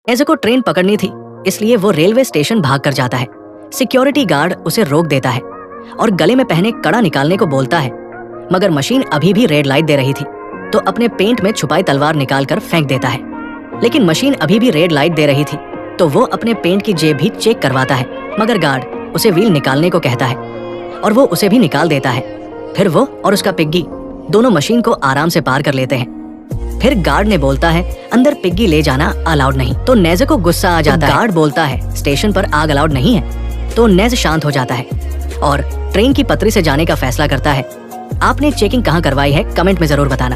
Naso को train पकड़नी थी, इसलिए वो रेलवे स्टेशन भाग कर जाता है। सिक्योरिटी गार्ड उसे रोक देता है और गले में पहने कड़ा निकालने को बोलता है, मगर मशीन अभी भी रेड लाइट दे रही थी, तो अपने पेंट में छुपाई तलवार निकालकर फेंक देता है। लेकिन मशीन अभी भी रेड लाइट दे रही थी, तो वो अपने पेंट की जेब भी चेक करवाता है, मगर गार्ड उसे व्हील निकालने को कहता है और वो उसे भी निकाल देता है। फिर वो और उसका पिग्गी दोनों मशीन को आराम से पार कर लेते हैं। फिर गार्ड ने बोलता है, अंदर पिग्गी ले जाना अलाउड नहीं। तो नेज़ो को गुस्सा आ जाता है। गार्ड बोलता है, स्टेशन पर आग अलाउड नहीं है। तो नेज़ शांत हो जाता है और ट्रेन की पटरी से जाने का फैसला करता है। आपने चेकिंग कहाँ करवाई है, कमेंट में जरूर बताना।